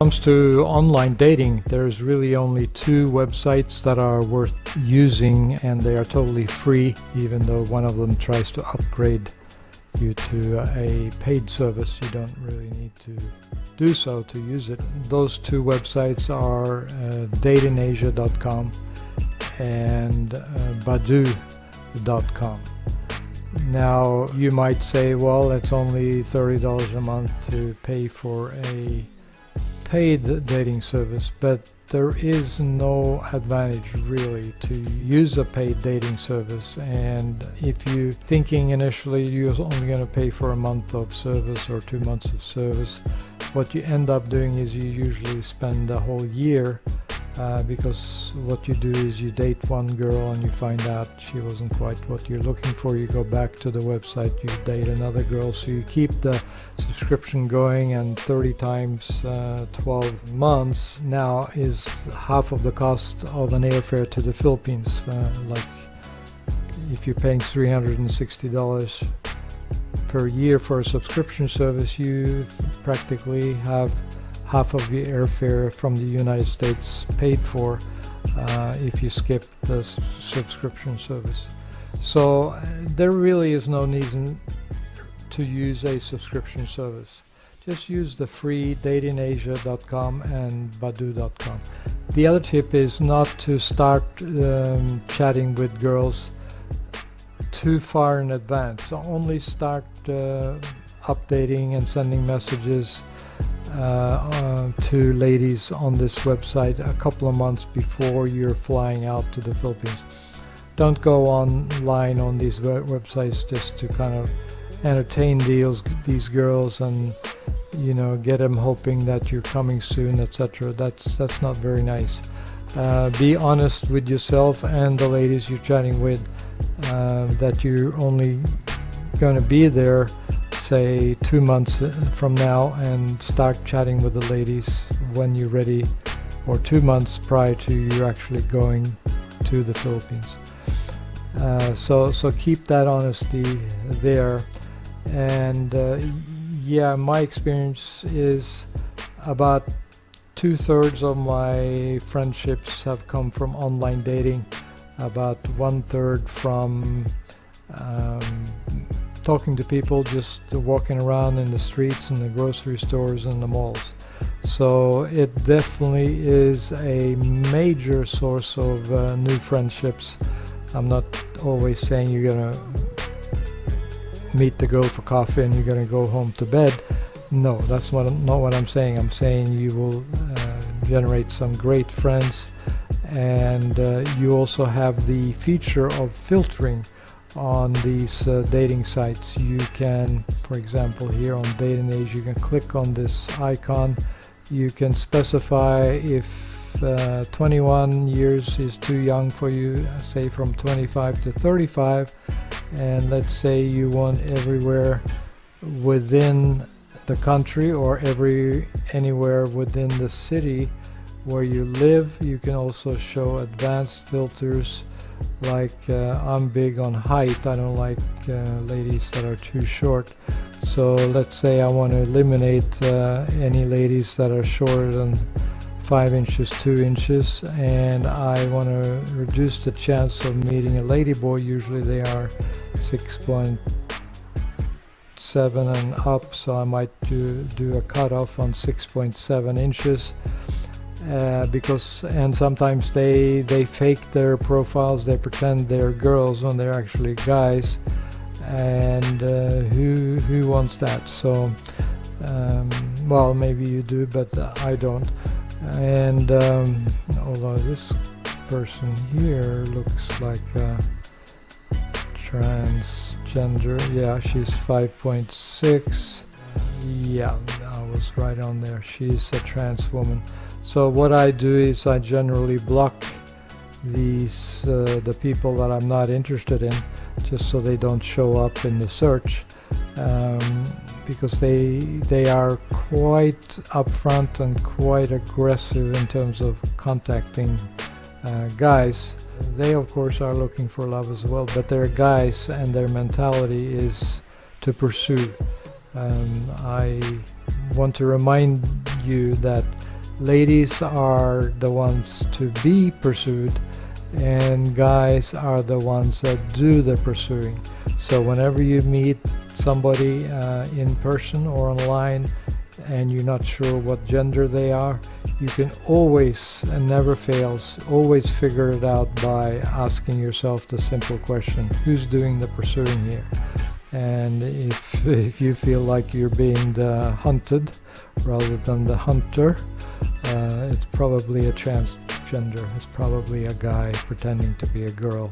Comes to online dating, there's really only two websites that are worth using, and they are totally free, even though one of them tries to upgrade you to a paid service. You don't really need to do so to use it. Those two websites are datinasia.com and Badoo.com. Now you might say, well, it's only $30 a month to pay for a paid dating service, but there is no advantage really to use a paid dating service. And if you're thinking initially you're only going to pay for a month of service or 2 months of service, what you end up doing is you usually spend a whole year, because what you do is you date one girl and you find out she wasn't quite what you're looking for. You go back to the website, you date another girl, so you keep the subscription going, and 30 times 12 months now is half of the cost of an airfare to the Philippines. Like if you're paying $360 per year for a subscription service, you practically have half of the airfare from the United States paid for if you skip the subscription service. So there really is no need to use a subscription service. Just use the free datinasia.com and Badoo.com. The other tip is not to start chatting with girls too far in advance. So only start updating and sending messages to ladies on this website a couple of months before you're flying out to the Philippines. Don't go online on these websites just to kind of entertain these girls and get them hoping that you're coming soon, etc. That's not very nice. Be honest with yourself and the ladies you're chatting with, that you're only going to be there say 2 months from now, and start chatting with the ladies when you're ready, or 2 months prior to you actually going to the Philippines. So keep that honesty there. And yeah, my experience is about 2/3 of my friendships have come from online dating, about 1/3 from talking to people, just walking around in the streets and the grocery stores and the malls. So it definitely is a major source of new friendships. I'm not always saying you're gonna meet the girl for coffee and you're gonna go home to bed. No, that's not what I'm saying. I'm saying you will generate some great friends, and you also have the feature of filtering on these dating sites. You can, for example, here on Dating Age, you can click on this icon. You can specify if 21 years is too young for you, say from 25 to 35, and let's say you want everywhere within the country or anywhere within the city where you live. You can also show advanced filters, like I'm big on height. I don't like ladies that are too short. So let's say I want to eliminate any ladies that are shorter than 5 inches, 2 inches, and I want to reduce the chance of meeting a ladyboy. Usually they are 6.7 and up, so I might do a cutoff on 6.7 inches. And sometimes they fake their profiles. They pretend they're girls when they're actually guys, and who wants that? So well, maybe you do, but I don't. And although this person here looks like a transgender, yeah, she's 5.6. Yeah, I was right on there. She's a trans woman. So what I do is I generally block these the people that I'm not interested in, just so they don't show up in the search, because they are quite upfront and quite aggressive in terms of contacting guys. They of course are looking for love as well, but they're guys and their mentality is to pursue. I want to remind you that ladies are the ones to be pursued and guys are the ones that do the pursuing. So whenever you meet somebody in person or online and you're not sure what gender they are, you can always, and never fails, always figure it out by asking yourself the simple question, who's doing the pursuing here? And if you feel like you're being the hunted rather than the hunter, it's probably a transgender. It's probably a guy pretending to be a girl.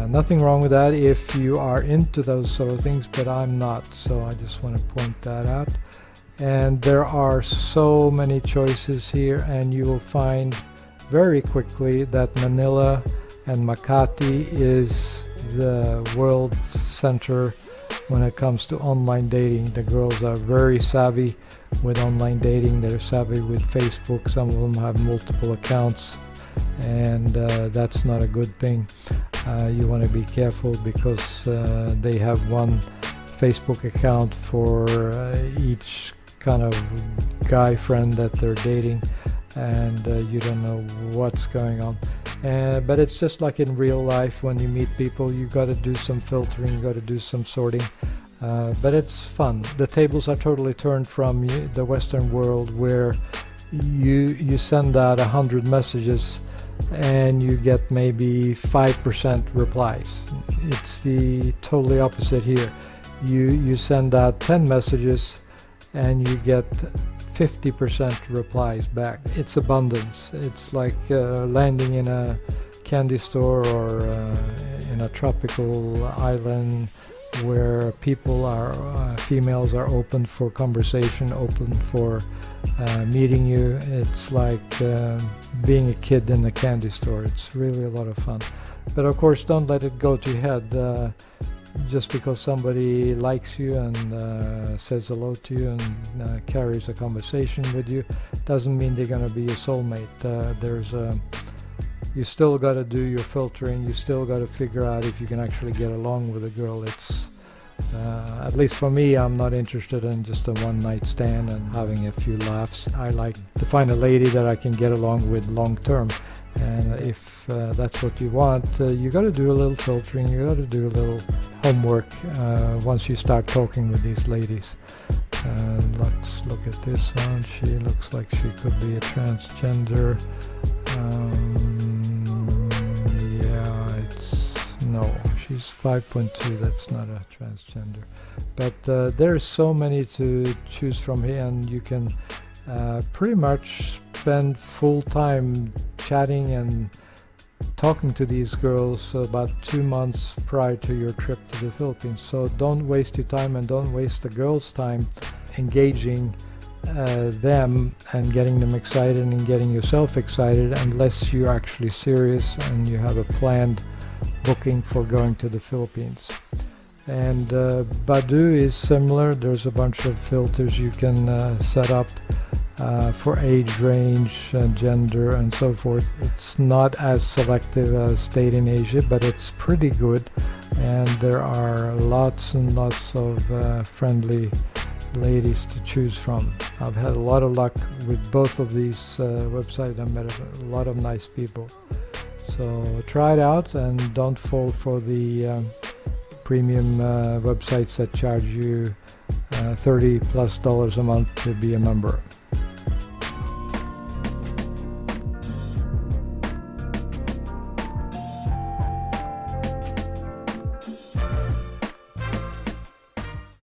Nothing wrong with that if you are into those sort of things, but I'm not, so I just want to point that out. And there are so many choices here, and you will find very quickly that Manila and Makati is the world center when it comes to online dating. The girls are very savvy with online dating. They're savvy with Facebook. Some of them have multiple accounts, and that's not a good thing. You want to be careful because they have one Facebook account for each kind of guy friend that they're dating, and you don't know what's going on. But it's just like in real life. When you meet people, you got to do some filtering, you got to do some sorting, but it's fun. The tables are totally turned from the Western world, where you send out 100 messages and you get maybe 5% replies. It's the totally opposite here. You send out 10 messages and you get 50% replies back. It's abundance. It's like landing in a candy store or in a tropical island where people are, females are open for conversation, open for meeting you. It's like being a kid in a candy store. It's really a lot of fun. But of course, don't let it go to your head. Just because somebody likes you and says hello to you and carries a conversation with you doesn't mean they're going to be your soulmate. You still got to do your filtering. You still got to figure out if you can actually get along with a girl. It's at least for me, I'm not interested in just a one-night stand and having a few laughs. I like to find a lady that I can get along with long term. And if that's what you want, you got to do a little filtering. You got to do a little homework once you start talking with these ladies. Let's look at this one. She looks like she could be a transgender. No, she's 5.2. That's not a transgender. But there's so many to choose from here, and you can pretty much spend full time chatting and talking to these girls about 2 months prior to your trip to the Philippines. So don't waste your time and don't waste the girls' time engaging them and getting them excited and getting yourself excited unless you're actually serious and you have a planned booking for going to the Philippines. And Badoo is similar. There's a bunch of filters you can set up for age range, gender, and so forth. It's not as selective as Date in Asia, but it's pretty good, and there are lots and lots of friendly ladies to choose from. I've had a lot of luck with both of these websites. I met a lot of nice people. So try it out and don't fall for the premium websites that charge you $30+ a month to be a member.